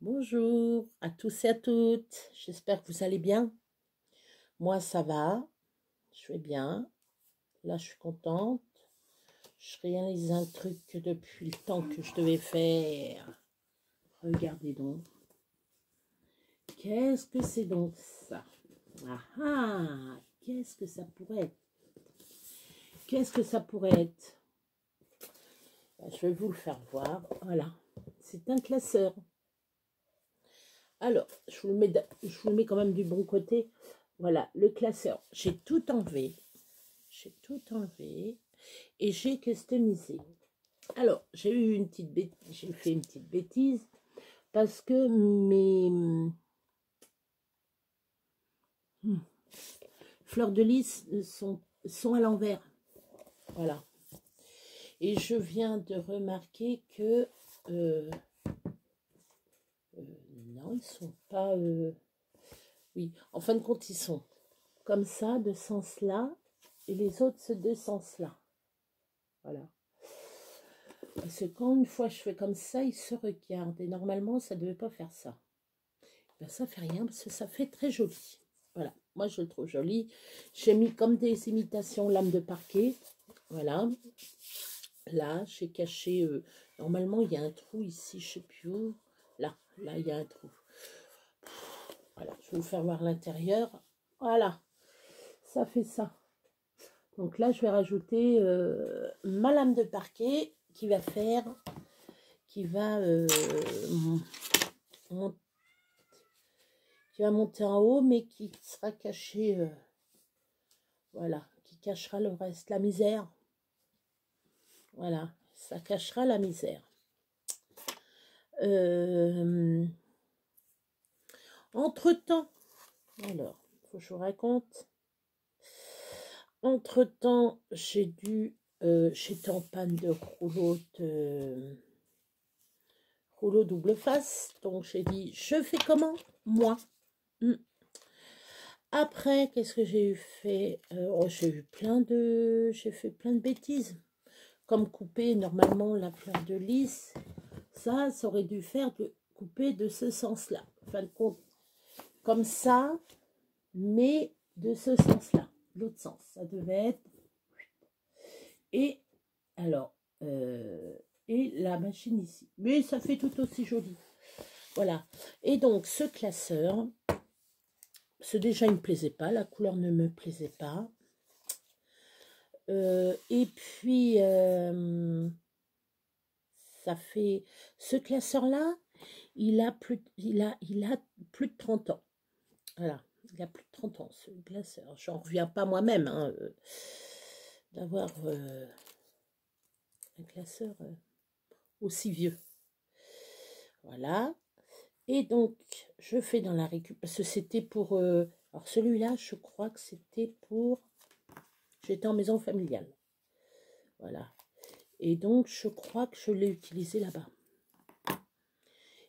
Bonjour à tous et à toutes, j'espère que vous allez bien. Moi ça va, je vais bien, là je suis contente. Je réalise un truc depuis le temps que je devais faire. Regardez donc. Qu'est-ce que c'est donc ça? Ah ah, qu'est-ce que ça pourrait être? Qu'est-ce que ça pourrait être? Je vais vous le faire voir, voilà. C'est un classeur. Alors, je vous le mets quand même du bon côté. Voilà, le classeur. J'ai tout enlevé. J'ai tout enlevé et j'ai customisé. Alors, j'ai fait une petite bêtise parce que mes fleurs de lys sont à l'envers. Voilà. Et je viens de remarquer que non, ils sont pas. Oui, en fin de compte, ils sont comme ça, de ce sens-là, et les autres, de ce sens-là. Voilà. Parce que quand une fois je fais comme ça, ils se regardent. Et normalement, ça ne devait pas faire ça. Ben, ça fait rien parce que ça fait très joli. Voilà, moi je le trouve joli. J'ai mis comme des imitations lames de parquet. Voilà. Là, j'ai caché. Normalement, il y a un trou ici, je ne sais plus où. Là, il y a un trou. Voilà, je vais vous faire voir l'intérieur. Voilà, ça fait ça. Donc là, je vais rajouter ma lame de parquet qui va monter en haut, mais qui sera caché, voilà, qui cachera le reste, la misère. Voilà, ça cachera la misère. Entre-temps, alors, faut que je vous raconte. Entre-temps, j'étais en panne de rouleau double face. Donc, j'ai dit, je fais comment? Moi. Après, qu'est-ce que j'ai fait? J'ai fait plein de bêtises. Comme couper normalement la fleur de lys. Ça aurait dû faire couper de ce sens-là. En fin de compte, comme ça, mais de ce sens-là. L'autre sens, ça devait être. Et alors, et la machine ici. Mais ça fait tout aussi joli. Voilà. Et donc, ce classeur, déjà, il ne me plaisait pas. La couleur ne me plaisait pas. Et puis, ça fait... Ce classeur-là, il a plus de 30 ans. Voilà, il a plus de 30 ans, ce classeur. J'en reviens pas moi-même hein, d'avoir un classeur aussi vieux. Voilà. Et donc, je fais dans la récup, parce que c'était pour... alors, celui-là, je crois que c'était pour... J'étais en maison familiale. Voilà. Et donc, je crois que je l'ai utilisé là-bas.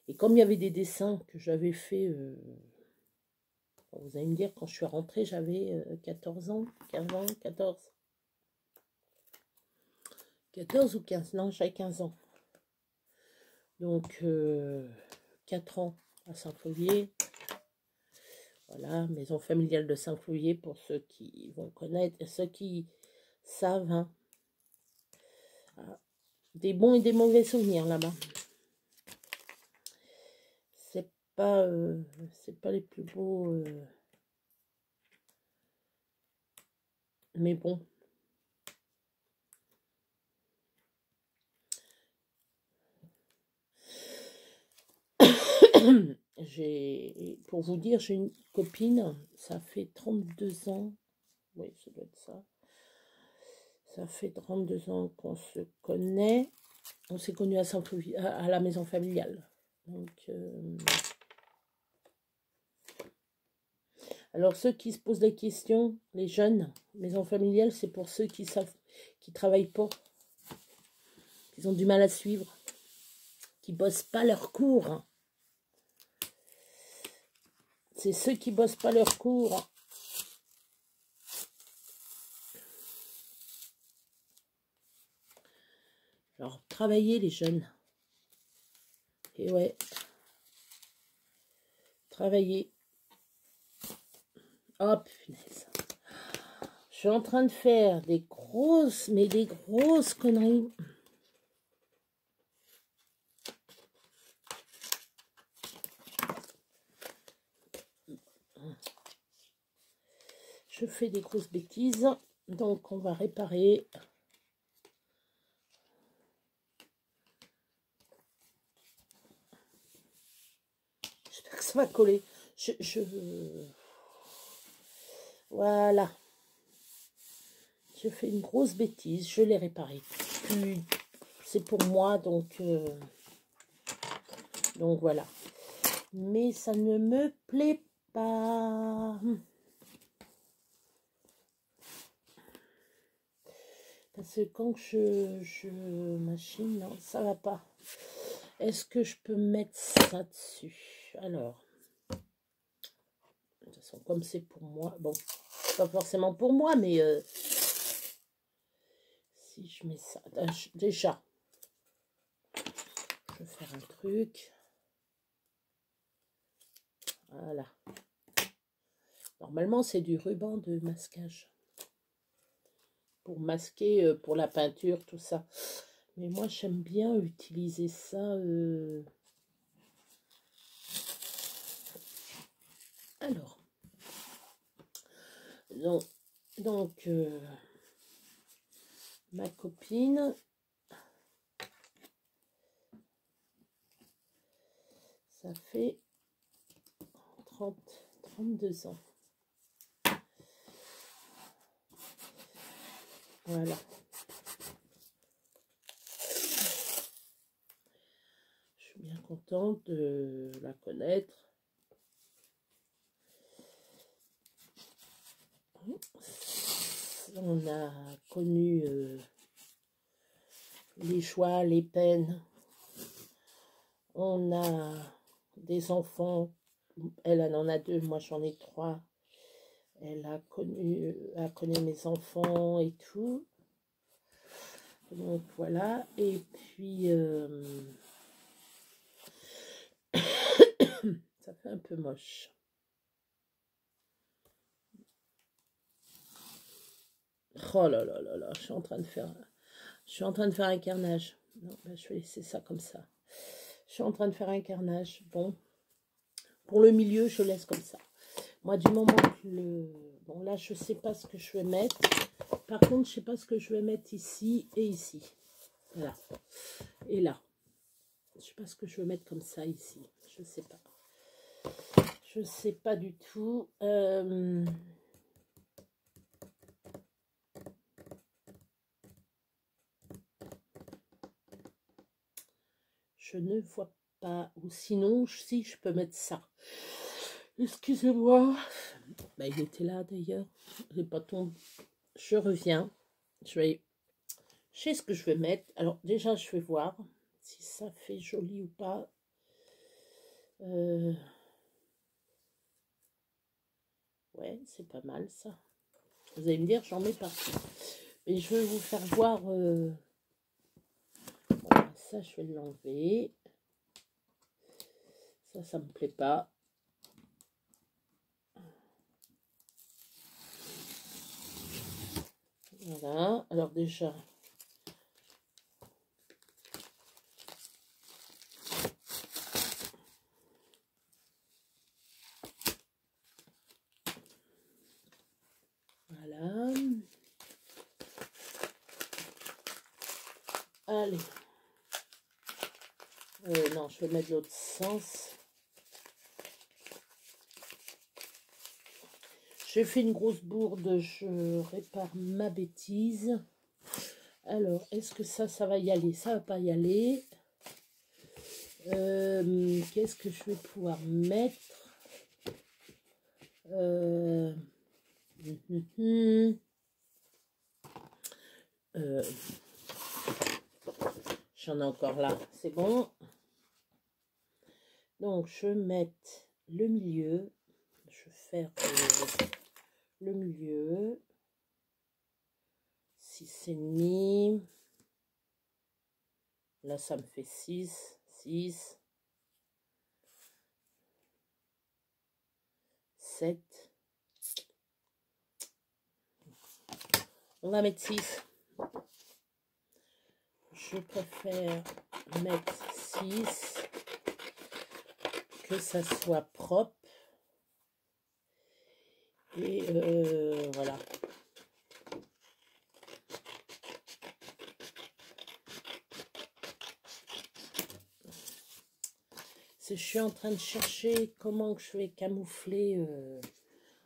Et comme il y avait des dessins que j'avais fait... vous allez me dire, quand je suis rentrée, j'avais 14 ans, 15 ans, 14 ou 15, non, j'avais 15 ans. Donc, 4 ans à Saint-Clovier. Voilà, maison familiale de Saint-Clovier pour ceux qui vont connaître et ceux qui savent. Hein. Ah, des bons et des mauvais souvenirs là-bas. C'est pas les plus beaux. Mais bon. Pour vous dire, j'ai une copine, ça fait 32 ans, oui, ça doit être ça. Ça fait 32 ans qu'on se connaît. On s'est connus à la maison familiale. Donc, alors, ceux qui se posent des questions, les jeunes, maison familiale, c'est pour ceux qui savent, qui travaillent pas, qui ont du mal à suivre, qui bossent pas leur cours. C'est ceux qui bossent pas leur cours. Alors, travaillez les jeunes. Et ouais. travailler. Oh, punaise. Je suis en train de faire des grosses, mais des grosses conneries. Je fais des grosses bêtises. Donc, on va réparer. J'espère que ça va coller. Voilà. Je fais une grosse bêtise. Je l'ai réparé. Puis, c'est pour moi, donc voilà. Mais ça ne me plaît pas. Parce que quand je machine, non, ça va pas. Est-ce que je peux mettre ça dessus? Alors, de toute façon, comme c'est pour moi, bon, pas forcément pour moi, mais si je mets ça, déjà, je vais faire un truc. Voilà. Normalement, c'est du ruban de masquage. Pour masquer, pour la peinture, tout ça. Mais moi, j'aime bien utiliser ça. Alors. Donc ma copine, ça fait 32 ans. Voilà. Je suis bien contente de la connaître. On a connu les joies, les peines. On a des enfants. Elle en a 2, moi j'en ai 3. Elle a connu mes enfants et tout. Donc voilà. Et puis ça fait un peu moche. Oh là là là là, je suis en train de faire un carnage. Non, ben, je vais laisser ça comme ça. Je suis en train de faire un carnage. Bon, pour le milieu, je laisse comme ça. Moi, du moment que le... Bon, là, je sais pas ce que je vais mettre. Par contre, je sais pas ce que je vais mettre ici et ici. Voilà. Et là. Je sais pas ce que je vais mettre comme ça ici. Je sais pas. Je sais pas du tout. Je ne vois pas. Ou sinon, si je peux mettre ça. Excusez-moi. Bah, il était là d'ailleurs. Les bâtons. Je reviens. Je sais ce que je vais mettre. Alors déjà, je vais voir si ça fait joli ou pas. Ouais, c'est pas mal ça. Vous allez me dire, j'en mets partout. Mais je vais vous faire voir. Bon, ça, je vais l'enlever. Ça me plaît pas. Voilà. Alors déjà... Voilà. Allez. Non, je vais mettre l'autre sens. J'ai fait une grosse bourde, je répare ma bêtise. Alors, est-ce que ça va y aller? Ça va pas y aller. Qu'est-ce que je vais pouvoir mettre? J'en ai encore là, c'est bon. Donc, je vais mettre le milieu. Je vais faire le milieu. 6,5. Là, ça me fait 6. 7. On va mettre 6. Je préfère mettre 6, que ça soit propre. Et voilà. Je suis en train de chercher comment que je vais camoufler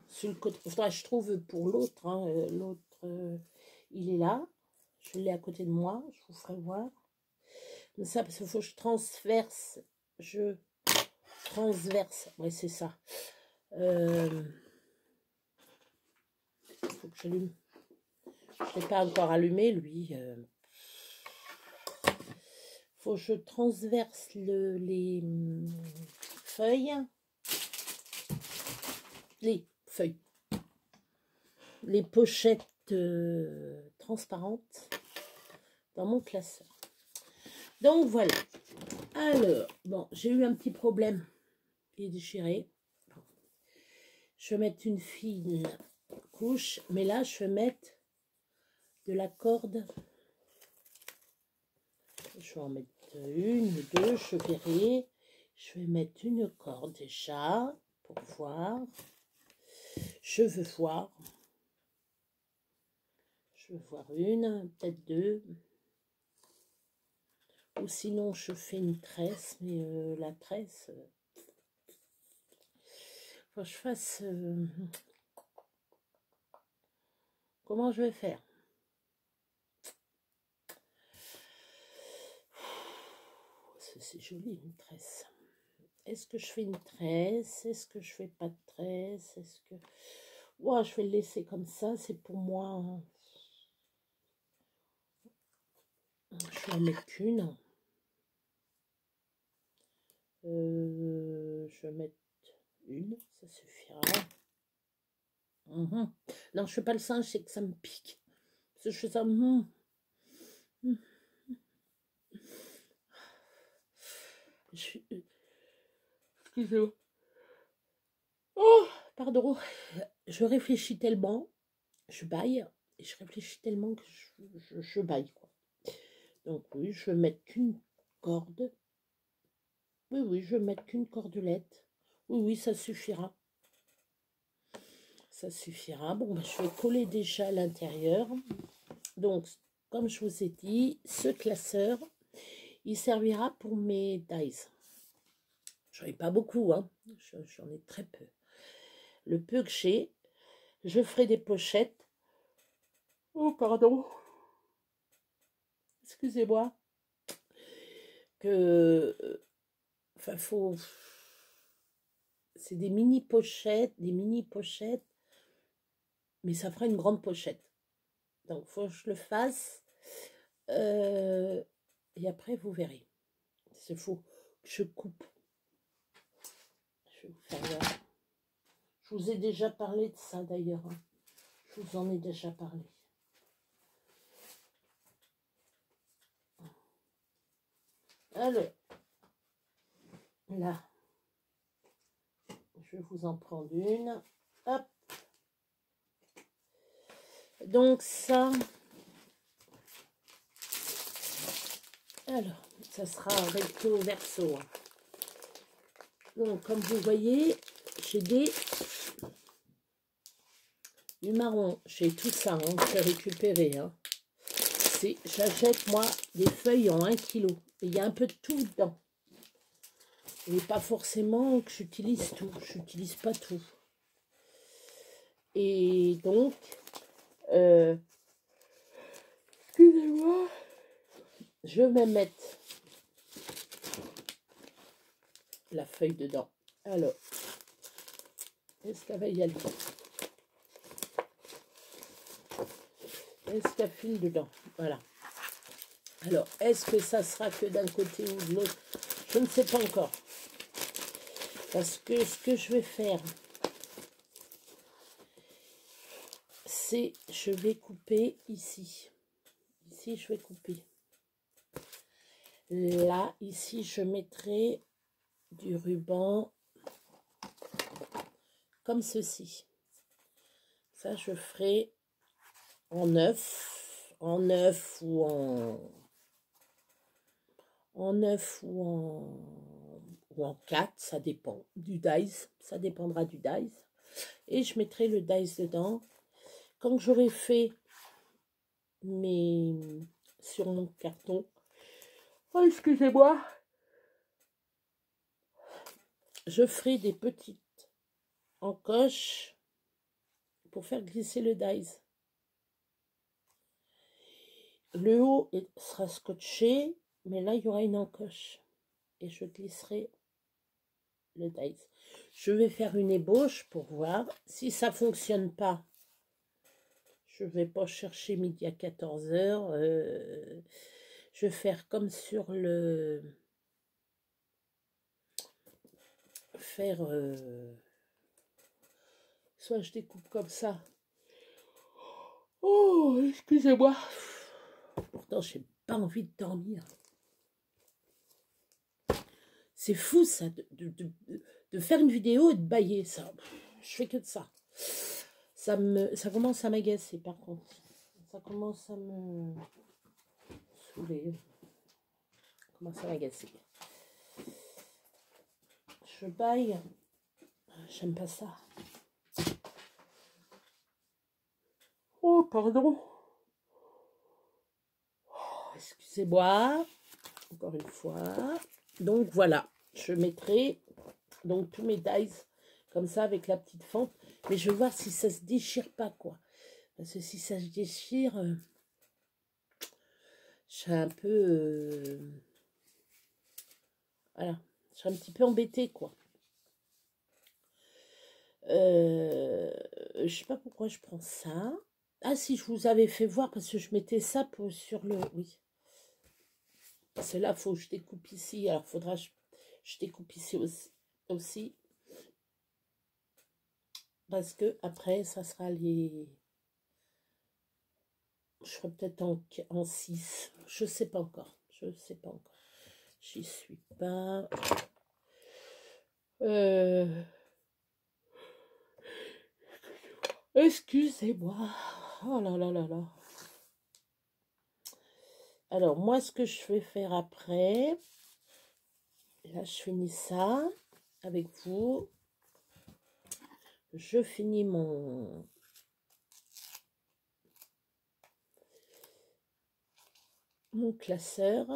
sur le côté. Enfin, je trouve pour l'autre, hein, l'autre, il est là. Je l'ai à côté de moi, je vous ferai voir. Mais ça, parce qu'il faut que je transverse. Ouais, c'est ça. Faut que j'allume. Je n'ai pas encore allumé, lui. Faut que je transverse les feuilles. Les pochettes transparentes dans mon classeur. Donc voilà. Alors, bon, j'ai eu un petit problème. Il est déchiré. Bon. Je vais mettre une fine couche, mais là, je vais mettre de la corde. Je vais en mettre une ou deux, je verrai. Je vais mettre une corde déjà pour voir. Je veux voir. Je veux voir une, peut-être deux. Ou sinon, je fais une tresse, mais la tresse, faut que je fasse... comment je vais faire? C'est joli, une tresse. Est-ce que je fais une tresse? Est-ce que je fais pas de tresse? Est-ce que... ouais, je vais le laisser comme ça, c'est pour moi... Je vais en mettre qu'une. Je vais mettre une, ça suffira. Non, je fais pas le singe, c'est que ça me pique. Parce que je fais ça... Excusez-moi. Oh, pardon. Je réfléchis tellement, je baille, et je réfléchis tellement que je baille, quoi. Donc oui, je vais mettre qu'une corde. Oui, je vais mettre qu'une cordelette. Oui, ça suffira. Ça suffira. Bon, ben, je vais coller déjà à l'intérieur. Donc, comme je vous ai dit, ce classeur, il servira pour mes dies. J'en ai pas beaucoup, hein. J'en ai très peu. Le peu que j'ai, je ferai des pochettes. Oh, pardon. Excusez-moi. Que... enfin, faut... c'est des mini pochettes, mais ça fera une grande pochette. Donc, faut que je le fasse. Et après, vous verrez. Il faut que je coupe. Je vais vous faire voir. Je vous ai déjà parlé de ça, d'ailleurs. Hein. Je vous en ai déjà parlé. Alors, là, je vais vous en prendre une. Hop. Donc, ça... alors, ça sera recto verso. Donc, comme vous voyez, j'ai du marron. J'ai tout ça, hein, que j'ai récupéré. Hein. J'achète, moi, des feuilles en 1 kg. Et il y a un peu de tout dedans. Et pas forcément que j'utilise tout. Je n'utilise pas tout. Et donc, excusez-moi, je vais mettre la feuille dedans. Alors, est-ce qu'elle va y aller? Est-ce qu'elle file dedans? Voilà. Alors, est-ce que ça sera que d'un côté ou de l'autre? Je ne sais pas encore. Parce que ce que je vais faire, c'est, je vais couper ici. Ici, je vais couper. Là, ici, je mettrai du ruban comme ceci. Ça, je ferai en 9 ou en 9 ou en 4, ça dépend du dies, ça dépendra du dies. Et je mettrai le dice dedans. Quand j'aurai fait sur mon carton, oh, excusez-moi, je ferai des petites encoches pour faire glisser le dice. Le haut sera scotché, mais là, il y aura une encoche. Et je glisserai le dice. Je vais faire une ébauche pour voir. Si ça ne fonctionne pas, je ne vais pas chercher midi à 14 h. Je vais faire comme sur le... soit je découpe comme ça. Oh, excusez-moi. Pourtant, je n'ai pas envie de dormir. C'est fou, ça, de faire une vidéo et de bâiller, ça. Je fais que de ça. Ça commence à m'agacer, par contre. Ça commence à me saouler. Ça commence à m'agacer. Je baille. J'aime pas ça. Oh, pardon. Oh, excusez-moi. Encore une fois. Donc, voilà. Je mettrai donc tous mes dies comme ça avec la petite fente. Mais je vais voir si ça se déchire pas, quoi. Parce que si ça se déchire, je suis un peu... voilà. Je suis un petit peu embêtée, quoi. Je sais pas pourquoi je prends ça. Ah si, je vous avais fait voir parce que je mettais ça sur le... Oui. Parce que là, il faut que je découpe ici. Alors, faudra que je découpe ici aussi. Parce que après, ça sera les... Je ferai peut-être en 6. Je sais pas encore. Je sais pas encore. J'y suis pas. Excusez-moi. Oh là là là là. Alors, moi, ce que je vais faire après, là, je finis ça avec vous. Je finis mon classeur.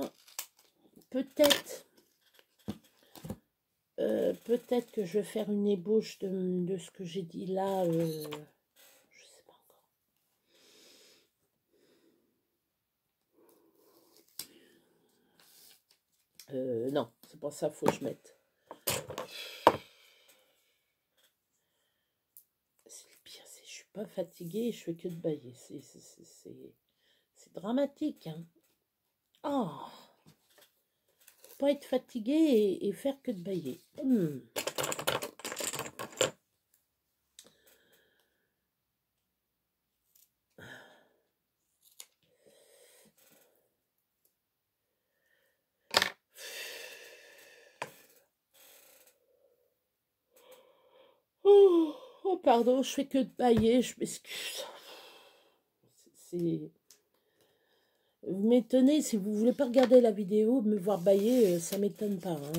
Peut-être que je vais faire une ébauche de ce que j'ai dit là. Je sais pas encore. Non, c'est pour ça qu'il faut que je mette. C'est le pire, c'est que je suis pas fatiguée et je fais que de bailler. C'est dramatique. Hein. Oh, pas être fatiguée et faire que de bailler. Oh, pardon, je fais que de bailler, je m'excuse. Vous m'étonnez, si vous voulez pas regarder la vidéo, me voir bailler, ça m'étonne pas. Hein.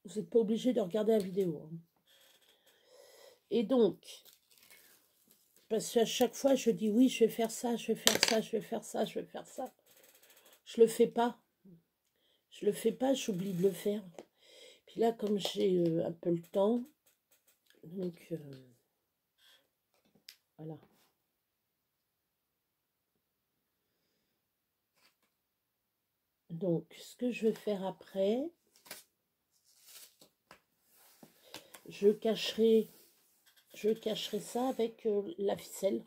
Vous n'êtes pas obligé de regarder la vidéo. Hein. Et donc, parce qu'à chaque fois, je dis oui, je vais faire ça, je vais faire ça, je vais faire ça, je vais faire ça. Je le fais pas. Je le fais pas, j'oublie de le faire. Puis là, comme j'ai un peu le temps, donc voilà. Donc, ce que je vais faire après, je cacherai ça avec la ficelle.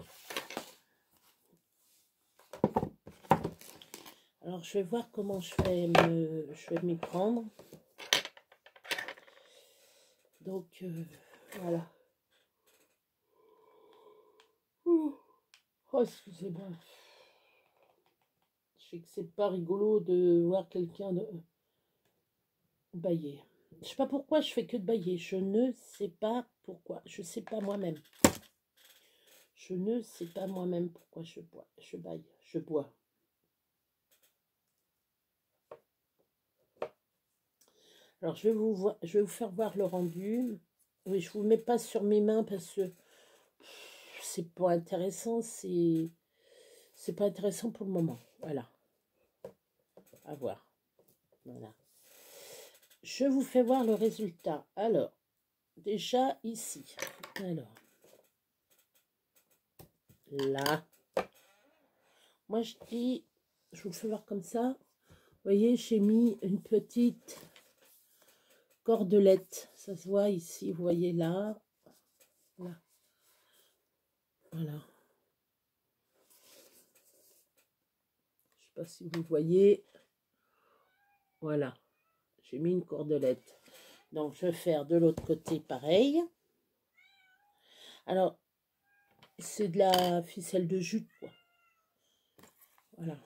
Alors, je vais voir comment je vais m'y prendre. Donc, voilà. Oh, excusez-moi. Je sais que c'est pas rigolo de voir quelqu'un bailler. Je sais pas pourquoi je fais que de bailler. Je ne sais pas pourquoi. Je sais pas moi-même. Je ne sais pas moi-même pourquoi je bois. Je baille. Je bois. Alors, je vais vous faire voir le rendu. Oui, je vous mets pas sur mes mains parce que c'est pas intéressant. C'est pas intéressant pour le moment. Voilà. À voir. Voilà. Je vous fais voir le résultat. Alors, déjà ici. Alors, là. Moi, je dis, je vous fais voir comme ça. Vous voyez, j'ai mis une petite cordelette. Ça se voit ici, vous voyez là. Là. Voilà. Je sais pas si vous voyez. Voilà. J'ai mis une cordelette. Donc, je vais faire de l'autre côté pareil. Alors, c'est de la ficelle de jute, quoi. Voilà.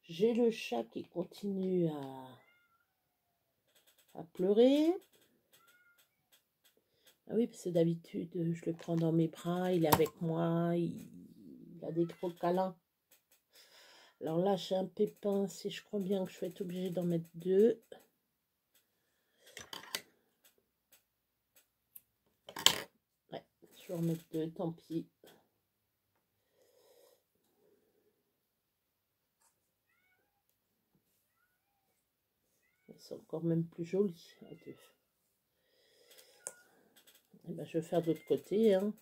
J'ai le chat qui continue à pleurer. Ah oui, parce que d'habitude, je le prends dans mes bras, il est avec moi, il a des gros câlins. Alors là, j'ai un pépin, si je crois bien que je vais être obligée d'en mettre 2. Ouais, je vais en mettre 2, tant pis. C'est encore même plus joli. Et ben, je vais faire de l'autre côté. Hein.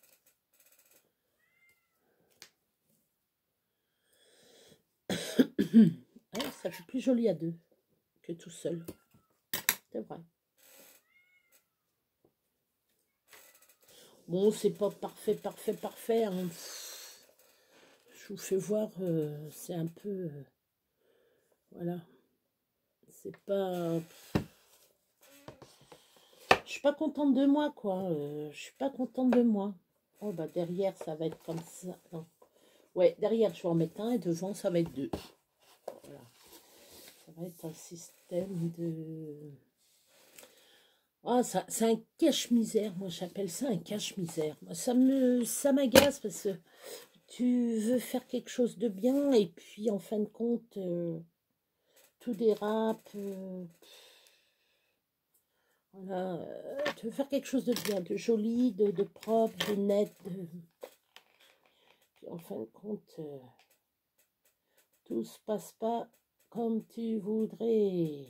Ouais, ça fait plus joli à 2 que tout seul. C'est vrai. Bon, c'est pas parfait. Hein. Je vous fais voir, c'est un peu... voilà. C'est pas... Je suis pas contente de moi, quoi. Je suis pas contente de moi. Oh, bah derrière, ça va être comme ça. Non. Ouais, derrière, je vais en mettre un et devant, ça va être 2. Voilà. Ça va être un système de... Ah, ça, c'est un cache-misère. Moi, j'appelle ça un cache-misère. Ça m'agace parce que tu veux faire quelque chose de bien et puis, en fin de compte, tout dérape. Voilà. Tu veux faire quelque chose de bien, de joli, de propre, de net. Puis, en fin de compte, tout se passe pas comme tu voudrais.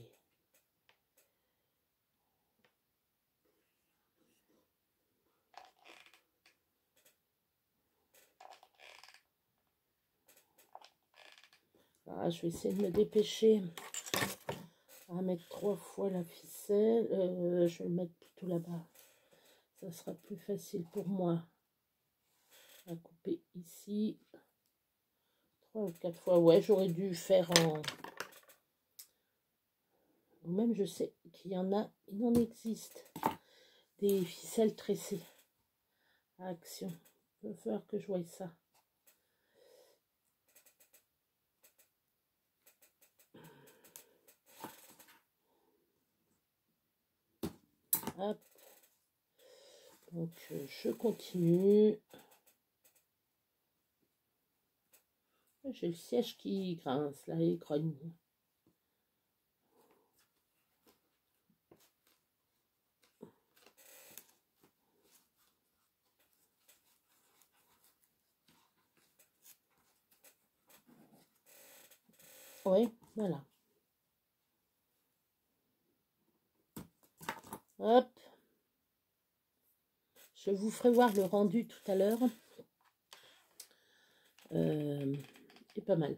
Ah, je vais essayer de me dépêcher à mettre 3 fois la ficelle. Je vais le mettre plutôt là-bas. Ça sera plus facile pour moi. À couper ici. 3 ou 4 fois. Ouais, j'aurais dû faire en... Ou même, je sais qu'il y en a, il en existe. Des ficelles tressées. À action. Il va falloir que je voie ça. Hop. Donc, je continue. J'ai le siège qui grince, là, et grogne. Oui, voilà. Hop. Je vous ferai voir le rendu tout à l'heure. C'est pas mal.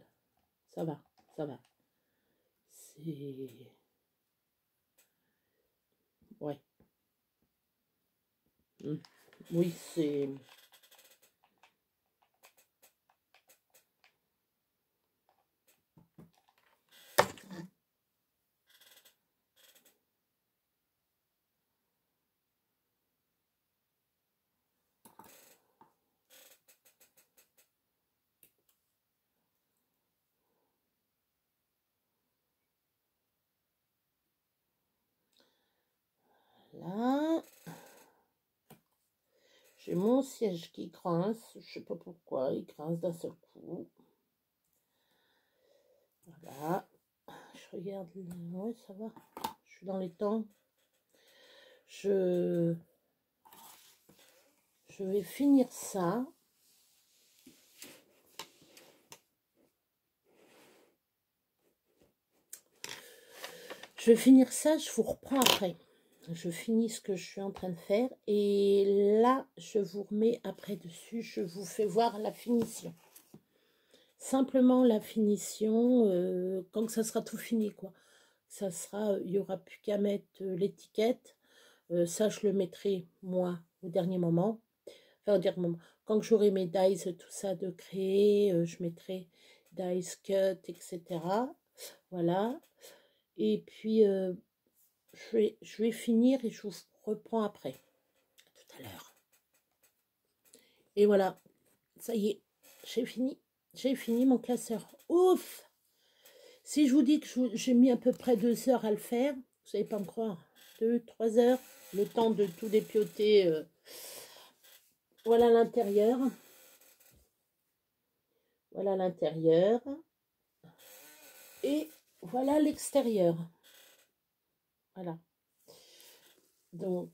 Ça va, ça va. C'est... Ouais. Oui, c'est... J'ai mon siège qui grince, je sais pas pourquoi, il grince d'un seul coup. Voilà, je regarde, ouais ça va, je suis dans les temps. Je vais finir ça. Je vais finir ça, je vous reprends après. Je finis ce que je suis en train de faire et là, je vous remets après dessus. Je vous fais voir la finition. Simplement la finition, quand ça sera tout fini, quoi. Ça sera, il n'y aura plus qu'à mettre l'étiquette. Ça, je le mettrai, moi, au dernier moment. Enfin, au dernier moment. Quand j'aurai mes dies, tout ça de créer, je mettrai dies cut, etc. Voilà. Et puis, je vais finir et je vous reprends après. Tout à l'heure. Et voilà. Ça y est. J'ai fini. J'ai fini mon classeur. Ouf! Si je vous dis que j'ai mis à peu près 2 heures à le faire, vous n'allez pas me croire. 2-3 heures. Le temps de tout dépioter. Voilà l'intérieur. Voilà l'intérieur. Et voilà l'extérieur. Voilà. Donc,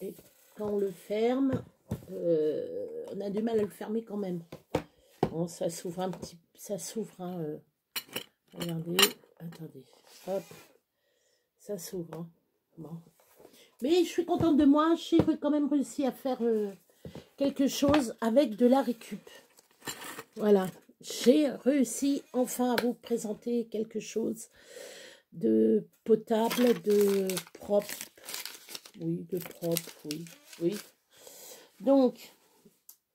et quand on le ferme, on a du mal à le fermer quand même. Bon, ça s'ouvre un petit... Ça s'ouvre, hein, regardez. Attendez. Hop. Ça s'ouvre. Hein. Bon. Mais je suis contente de moi. J'ai quand même réussi à faire quelque chose avec de la récup. Voilà. J'ai réussi enfin à vous présenter quelque chose de potable, de propre. Oui, de propre, oui. Oui. Donc,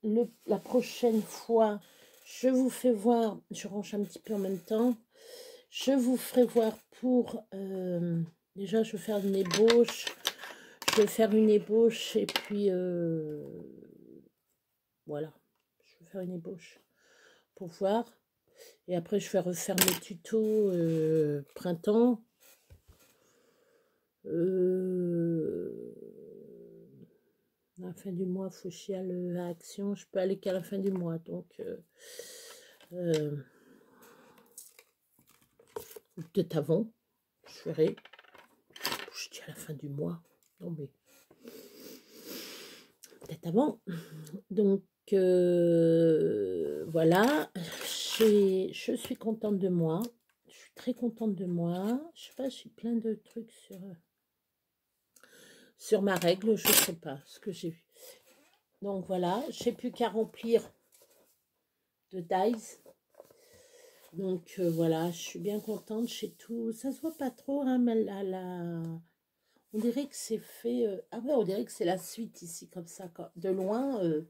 la prochaine fois, je vous fais voir, je range un petit peu en même temps, je vous ferai voir pour, déjà je vais faire une ébauche, et puis, voilà, je vais faire une ébauche pour voir, et après je vais refaire mes tutos printemps, à la fin du mois, Fauchial à Action, je peux aller qu'à la fin du mois, donc peut-être avant, je ferai, je dis à la fin du mois, non mais peut-être avant, donc voilà, je suis contente de moi, je suis très contente de moi, je sais pas, j'ai plein de trucs sur ma règle, je sais pas ce que j'ai vu, donc voilà, j'ai plus qu'à remplir de dies. Donc voilà, je suis bien contente chez tout. Ça se voit pas trop, hein, mais on dirait que c'est fait... Ah ouais, on dirait que c'est la suite ici, comme ça. De loin, vous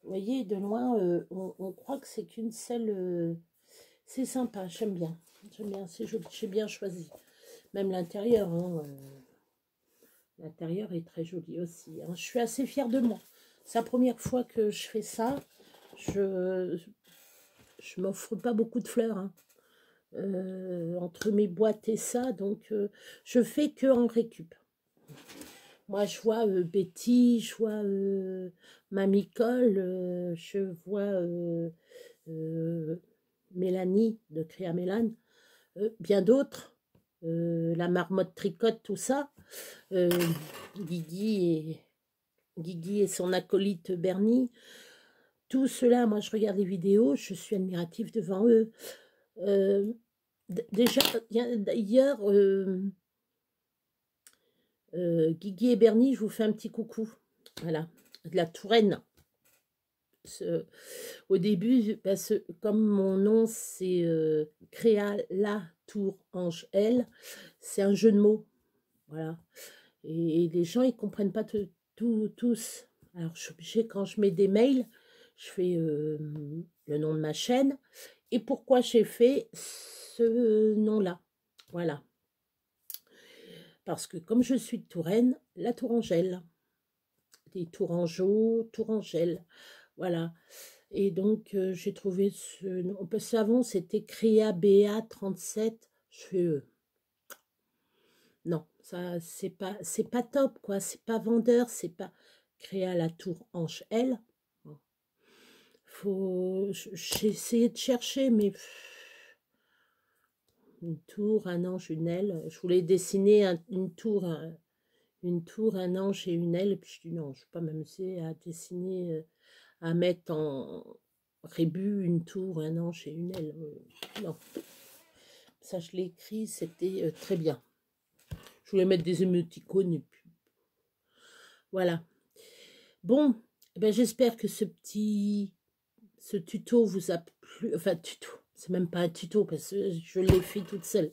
voyez, de loin, on croit que c'est qu'une seule... C'est sympa, j'aime bien. J'aime bien, c'est joli, j'ai bien choisi. Même l'intérieur, hein, l'intérieur est très joli aussi. Hein. Je suis assez fière de moi. C'est la première fois que je fais ça. Je m'offre pas beaucoup de fleurs, hein. Entre mes boîtes et ça, donc je fais que en récup. Moi je vois Betty, je vois Mamie Cole, je vois Mélanie de Créa Mélane, bien d'autres, la marmotte tricote, tout ça, Guigui et son acolyte Bernie, tout cela, moi je regarde les vidéos, je suis admirative devant eux. Déjà, d'ailleurs, Guigui et Bernie, je vous fais un petit coucou. Voilà, de la Touraine. Au début, parce que comme mon nom, c'est Créa la Tour Ange L, c'est un jeu de mots. Voilà. Et les gens, ils comprennent pas tous. Alors, je suis obligée, quand je mets des mails, je fais le nom de ma chaîne. Et pourquoi j'ai fait ce nom-là. Voilà. Parce que comme je suis de Touraine, la Tourangelle. Des Tourangeaux, Tourangelle. Voilà. Et donc, j'ai trouvé ce nom. Parce qu'avant, c'était Créa BA 37. Je fais non, ça, c'est pas top, quoi. C'est pas vendeur, c'est pas... créa la tour hanche L. J'ai essayé de chercher, mais une tour, un ange, une aile. Je voulais dessiner une tour, un ange et une aile. Et puis je dis non, je ne vais pas m'amuser à dessiner, à mettre en rébus une tour, un ange et une aile. Non. Ça, je l'ai écrit, c'était très bien. Je voulais mettre des émoticônes et puis voilà. Bon, ben, j'espère que ce tuto vous a plu. Enfin, tuto, c'est même pas un tuto parce que je l'ai fait toute seule.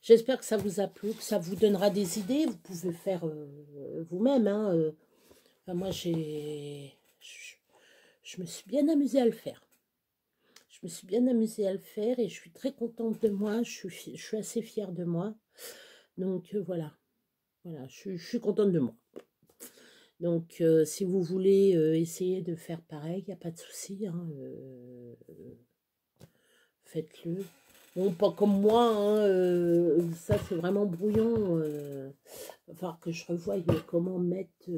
J'espère que ça vous a plu, que ça vous donnera des idées. Vous pouvez faire vous-même. Hein, enfin, moi, je me suis bien amusée à le faire. Je me suis bien amusée à le faire et je suis très contente de moi. Je suis assez fière de moi. Donc, voilà. Voilà, je suis contente de moi. Donc, si vous voulez essayer de faire pareil, il n'y a pas de souci. Hein, faites-le. Bon, pas comme moi. Hein, ça, c'est vraiment brouillon. Il va falloir que je revoie comment mettre,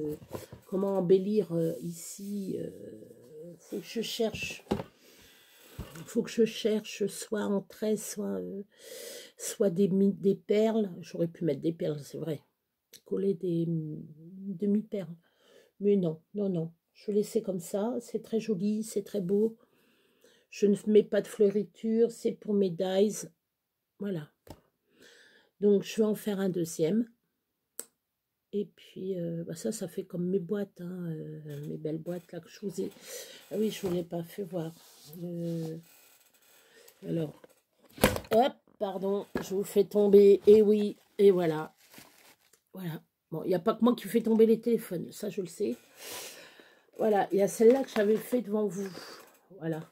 comment embellir ici. Faut que je cherche. Il faut que je cherche soit en tresse, soit des perles. J'aurais pu mettre des perles, c'est vrai. Coller des demi-perles. Mais non, non, non. Je vais laisser comme ça. C'est très joli, c'est très beau. Je ne mets pas de fleuriture. C'est pour mes dies. Voilà. Donc, je vais en faire un deuxième. Et puis, bah ça fait comme mes boîtes. Hein, mes belles boîtes là que je vous ai... Ah oui, je ne vous l'ai pas fait voir. Alors, hop, pardon, je vous fais tomber. Et oui, et voilà. Voilà. Bon, il n'y a pas que moi qui fais tomber les téléphones. Ça, je le sais. Voilà, il y a celle-là que j'avais fait devant vous. Voilà.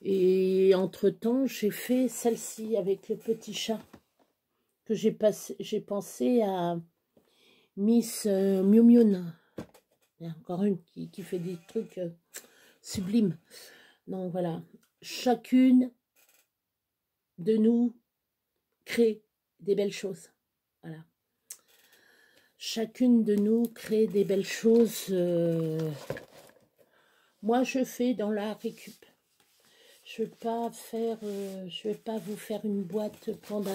Et entre-temps, j'ai fait celle-ci avec le petit chat. Que j'ai pensé à Miss Miu Miu. Il y a encore une qui fait des trucs sublimes. Donc voilà. Chacune de nous crée des belles choses. Voilà. Chacune de nous crée des belles choses. Moi, je fais dans la récup. Je vais pas vous faire une boîte, prendre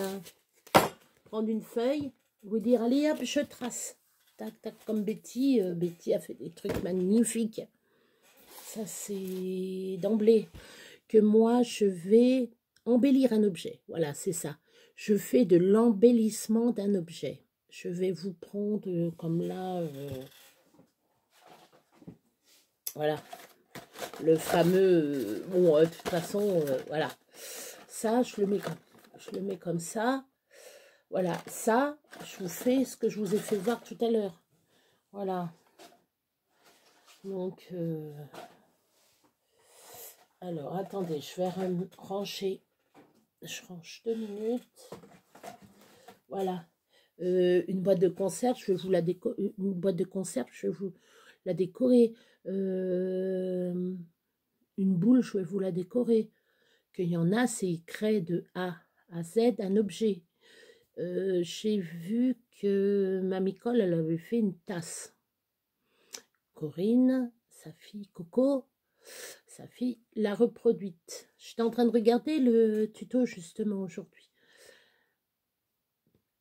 une feuille, vous dire allez hop, je trace. Tac, tac, comme Betty. Betty a fait des trucs magnifiques. Ça, c'est d'emblée que moi, je vais embellir un objet. Voilà, c'est ça. Je fais de l'embellissement d'un objet. Je vais vous prendre comme là, voilà, le fameux, bon, de toute façon, voilà. Ça, je le mets comme ça. Voilà, ça, je vous fais ce que je vous ai fait voir tout à l'heure. Voilà. Donc, alors, attendez, je vais ranger. Je range 2 minutes. Voilà. Une boîte de conserve, je vais vous la décorer. Une boîte de conserve, je vais vous la décorer. Une boule, je vais vous la décorer. Qu'il y en a, c'est ils créent de A à Z un objet. J'ai vu que Mamie Cole, elle avait fait une tasse. Corinne, sa fille Coco, sa fille l'a reproduite. J'étais en train de regarder le tuto justement aujourd'hui.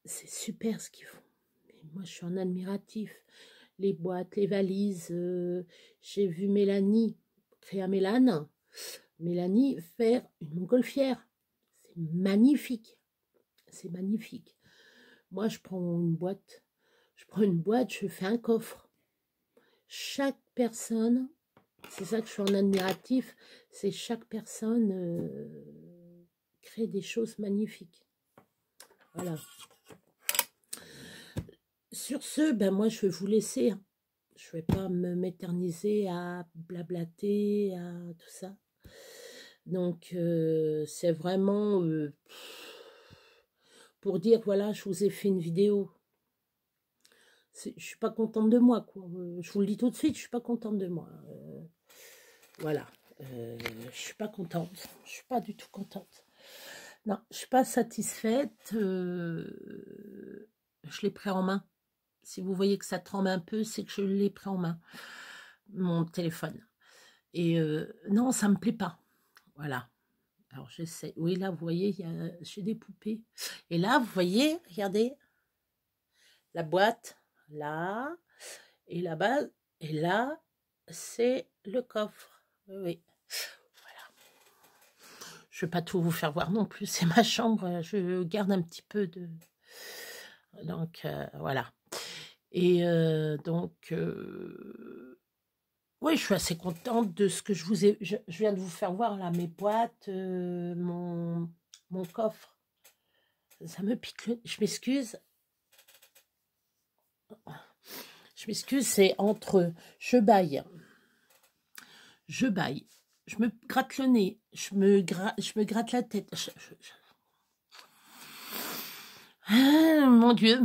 C'est super ce qu'ils font. Mais moi, je suis en admiratif. Les boîtes, les valises. J'ai vu Mélanie, Créa Mélane, Mélanie faire une montgolfière. C'est magnifique. C'est magnifique. Moi, je prends une boîte, je fais un coffre. Chaque personne, c'est ça que je suis en admiratif, c'est chaque personne crée des choses magnifiques. Voilà. Sur ce, ben moi, je vais vous laisser. Hein. Je ne vais pas m'éterniser à blablater, à tout ça. Donc, c'est vraiment pour dire, voilà, je vous ai fait une vidéo. Je ne suis pas contente de moi, quoi. Je vous le dis tout de suite, je ne suis pas contente de moi. Voilà. Je ne suis pas contente. Je ne suis pas du tout contente. Non, je ne suis pas satisfaite. Je l'ai pris en main. Si vous voyez que ça tremble un peu, c'est que je l'ai pris en main, mon téléphone. Et non, ça me plaît pas. Voilà. Alors, j'essaie. Oui, là, vous voyez, j'ai des poupées. Et là, vous voyez, regardez, la boîte, là, et là-bas, et là, c'est le coffre. Oui, oui. Je ne vais pas tout vous faire voir non plus, c'est ma chambre, je garde un petit peu de... Donc, voilà. Et donc, oui, je suis assez contente de ce que je vous ai... Je viens de vous faire voir, là, mes boîtes, mon coffre. Ça me pique le... Je m'excuse. Je m'excuse, c'est entre... Je baille. Je baille. Je me gratte le nez. Je me gratte la tête. Ah, mon Dieu.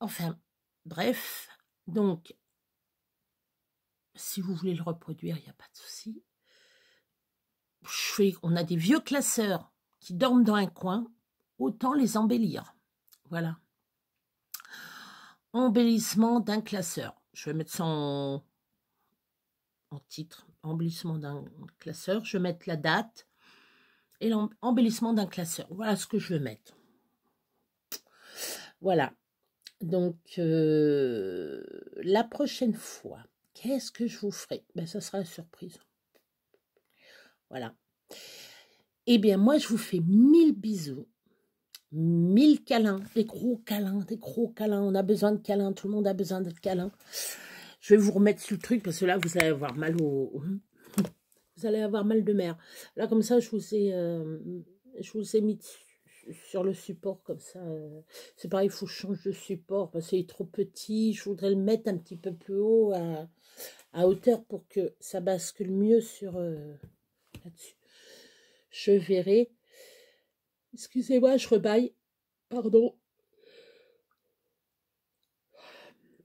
Enfin, bref. Donc, si vous voulez le reproduire, il n'y a pas de souci. On a des vieux classeurs qui dorment dans un coin. Autant les embellir. Voilà. Embellissement d'un classeur. Je vais mettre ça en titre. Embellissement d'un classeur. Je vais mettre la date. Et l'embellissement d'un classeur. Voilà ce que je veux mettre. Voilà. Donc, la prochaine fois, qu'est-ce que je vous ferai? Ben, ça sera la surprise. Voilà. Eh bien, moi, je vous fais 1000 bisous. 1000 câlins. Des gros câlins, des gros câlins. On a besoin de câlins. Tout le monde a besoin de câlins. Je vais vous remettre sur le truc parce que là, vous allez avoir mal vous allez avoir mal de mer. Là, comme ça, je vous ai mis sur le support comme ça. C'est pareil, il faut que je change de support parce qu'il est trop petit. Je voudrais le mettre un petit peu plus haut à hauteur pour que ça bascule mieux sur là-dessus. Je verrai. Excusez-moi, je rebaille. Pardon.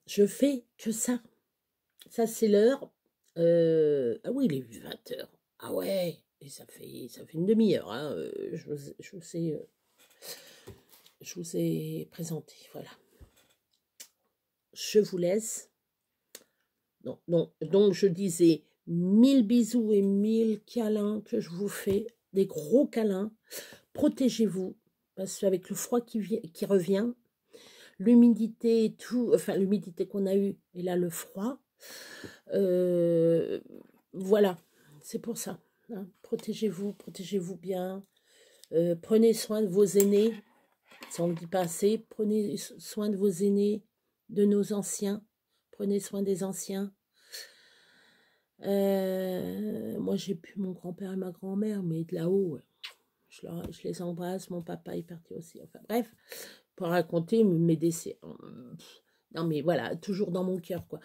Je fais que ça. Ça, c'est l'heure. Ah oui, il est 20h. Ah ouais. Et ça fait une demi-heure. Hein. Je vous ai présenté. Voilà. Je vous laisse. Donc, je disais 1000 bisous et 1000 câlins que je vous fais. Des gros câlins. Protégez-vous. Parce qu'avec le froid qui revient, l'humidité et tout, enfin l'humidité qu'on a eue, et là le froid, voilà, c'est pour ça. Hein. Protégez-vous bien. Prenez soin de vos aînés. Ça on ne dit pas assez. Prenez soin de vos aînés, de nos anciens. Prenez soin des anciens. Moi, j'ai plus mon grand-père et ma grand-mère, mais de là-haut, je les embrasse. Mon papa est parti aussi. Enfin, bref, pour raconter mes décès. Non, mais voilà, toujours dans mon cœur, quoi.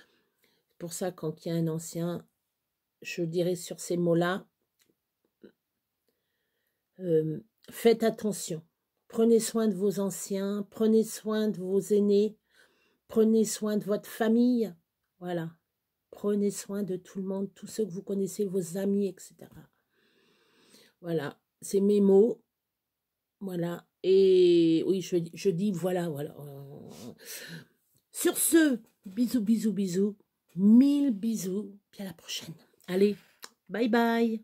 C'est pour ça, quand il y a un ancien, je dirais sur ces mots-là, faites attention. Prenez soin de vos anciens, prenez soin de vos aînés, prenez soin de votre famille. Voilà. Prenez soin de tout le monde, tous ceux que vous connaissez, vos amis, etc. Voilà. C'est mes mots. Voilà. Et oui, je dis voilà. Sur ce, bisous, bisous, bisous. 1000 bisous. Puis à la prochaine. Allez, bye bye.